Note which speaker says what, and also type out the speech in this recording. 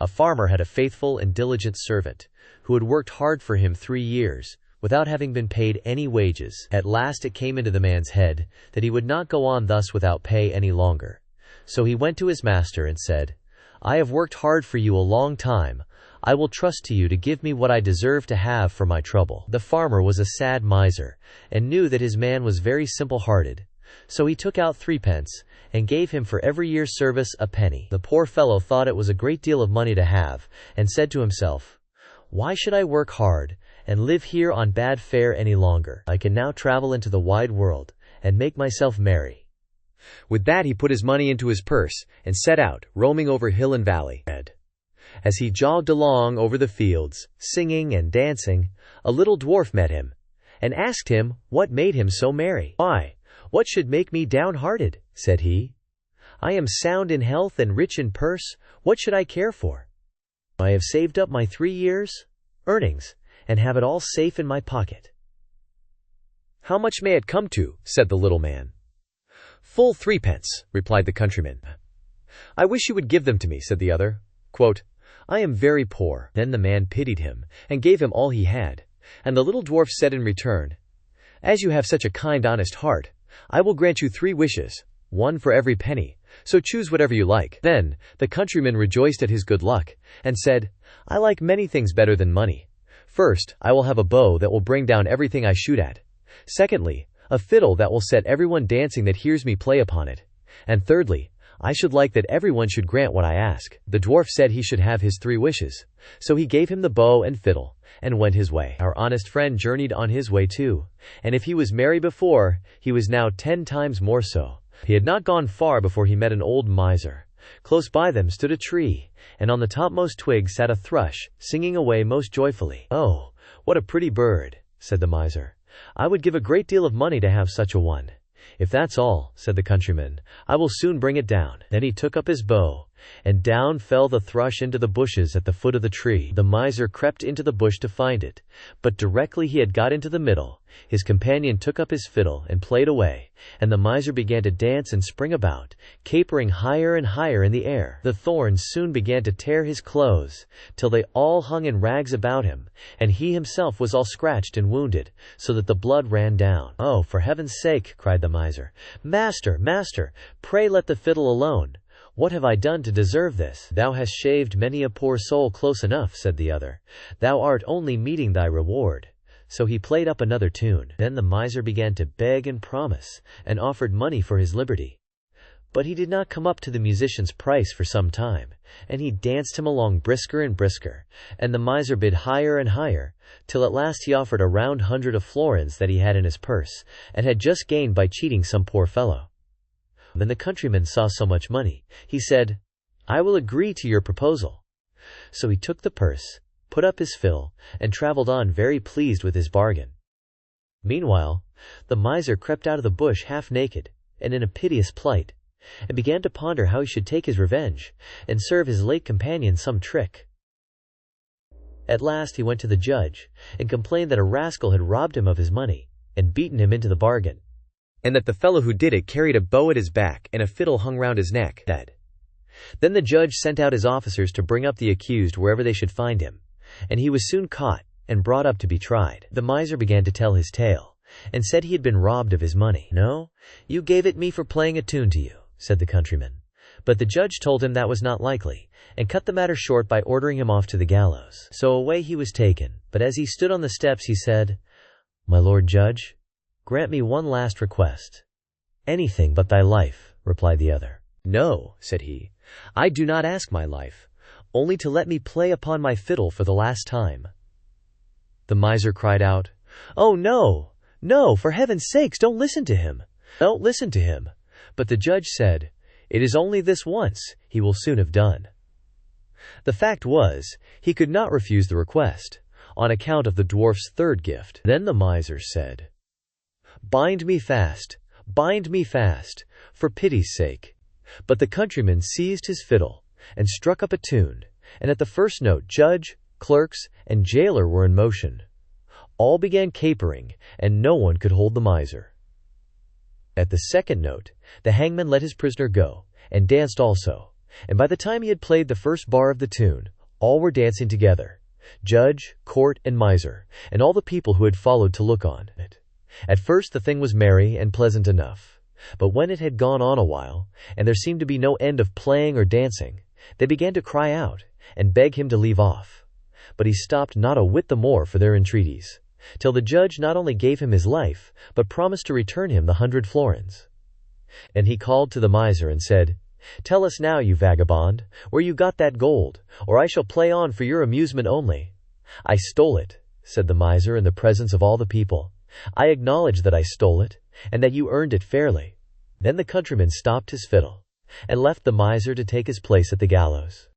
Speaker 1: A farmer had a faithful and diligent servant, who had worked hard for him 3 years, without having been paid any wages. At last it came into the man's head that he would not go on thus without pay any longer. So he went to his master and said, "I have worked hard for you a long time. I will trust to you to give me what I deserve to have for my trouble." The farmer was a sad miser, and knew that his man was very simple-hearted. So he took out 3 pence, and gave him for every year's service a penny. The poor fellow thought it was a great deal of money to have, and said to himself, "Why should I work hard, and live here on bad fare any longer? I can now travel into the wide world, and make myself merry." With that he put his money into his purse, and set out, roaming over hill and valley. As he jogged along over the fields, singing and dancing, a little dwarf met him, and asked him what made him so merry. "Why, what should make me downhearted?" said he. "I am sound in health and rich in purse. What should I care for? I have saved up my 3 years' earnings, and have it all safe in my pocket." "How much may it come to?" said the little man. "Full 3 pence," replied the countryman. "I wish you would give them to me," said the other. "I am very poor." Then the man pitied him, and gave him all he had. And the little dwarf said in return, "As you have such a kind, honest heart, I will grant you 3 wishes, 1 for every penny, so choose whatever you like." Then the countryman rejoiced at his good luck, and said, "I like many things better than money. First, I will have a bow that will bring down everything I shoot at. Secondly, a fiddle that will set everyone dancing that hears me play upon it. And thirdly, I should like that everyone should grant what I ask." The dwarf said he should have his 3 wishes. So he gave him the bow and fiddle, and went his way. Our honest friend journeyed on his way too, and if he was merry before, he was now 10 times more so. He had not gone far before he met an old miser. Close by them stood a tree, and on the topmost twig sat a thrush, singing away most joyfully. "Oh, what a pretty bird," said the miser. "I would give a great deal of money to have such a one." "If that's all," said the countryman, "I will soon bring it down." Then he took up his bow, and down fell the thrush into the bushes at the foot of the tree. The miser crept into the bush to find it, but directly he had got into the middle, his companion took up his fiddle and played away, and the miser began to dance and spring about, capering higher and higher in the air. The thorns soon began to tear his clothes, till they all hung in rags about him, and he himself was all scratched and wounded, so that the blood ran down. "Oh, for heaven's sake," cried the miser, "Master, master, pray let the fiddle alone. What have I done to deserve this?" "Thou hast shaved many a poor soul close enough," said the other. "Thou art only meeting thy reward." So he played up another tune. Then the miser began to beg and promise, and offered money for his liberty. But he did not come up to the musician's price for some time, and he danced him along brisker and brisker, and the miser bid higher and higher, till at last he offered a round 100 of florins that he had in his purse, and had just gained by cheating some poor fellow. When the countryman saw so much money, he said, "I will agree to your proposal." So he took the purse, put up his fiddle, and travelled on very pleased with his bargain. Meanwhile, the miser crept out of the bush half naked, and in a piteous plight, and began to ponder how he should take his revenge, and serve his late companion some trick. At last he went to the judge, and complained that a rascal had robbed him of his money, and beaten him into the bargain, and that the fellow who did it carried a bow at his back and a fiddle hung round his neck. Then the judge sent out his officers to bring up the accused wherever they should find him, and he was soon caught and brought up to be tried. The miser began to tell his tale, and said he had been robbed of his money. "No, you gave it me for playing a tune to you," said the countryman. But the judge told him that was not likely, and cut the matter short by ordering him off to the gallows. So away he was taken, but as he stood on the steps he said, "My lord judge, grant me one last request." "Anything but thy life," replied the other. "No," said he, "I do not ask my life, only to let me play upon my fiddle for the last time." The miser cried out, "Oh, no, no, for heaven's sakes, don't listen to him. Don't listen to him." But the judge said, "It is only this once, he will soon have done." The fact was, he could not refuse the request, on account of the dwarf's third gift. Then the miser said, bind me fast, for pity's sake." But the countryman seized his fiddle, and struck up a tune, and at the first note judge, clerks, and jailer were in motion. All began capering, and no one could hold the miser. At the second note, the hangman let his prisoner go, and danced also, and by the time he had played the first bar of the tune, all were dancing together, judge, court, and miser, and all the people who had followed to look on it. At first the thing was merry and pleasant enough, but when it had gone on a while, and there seemed to be no end of playing or dancing, they began to cry out, and beg him to leave off. But he stopped not a whit the more for their entreaties, till the judge not only gave him his life, but promised to return him the 100 florins. And he called to the miser and said, "Tell us now, you vagabond, where you got that gold, or I shall play on for your amusement only." "I stole it," said the miser in the presence of all the people. "I acknowledge that I stole it, and that you earned it fairly." Then the countryman stopped his fiddle, and left the miser to take his place at the gallows.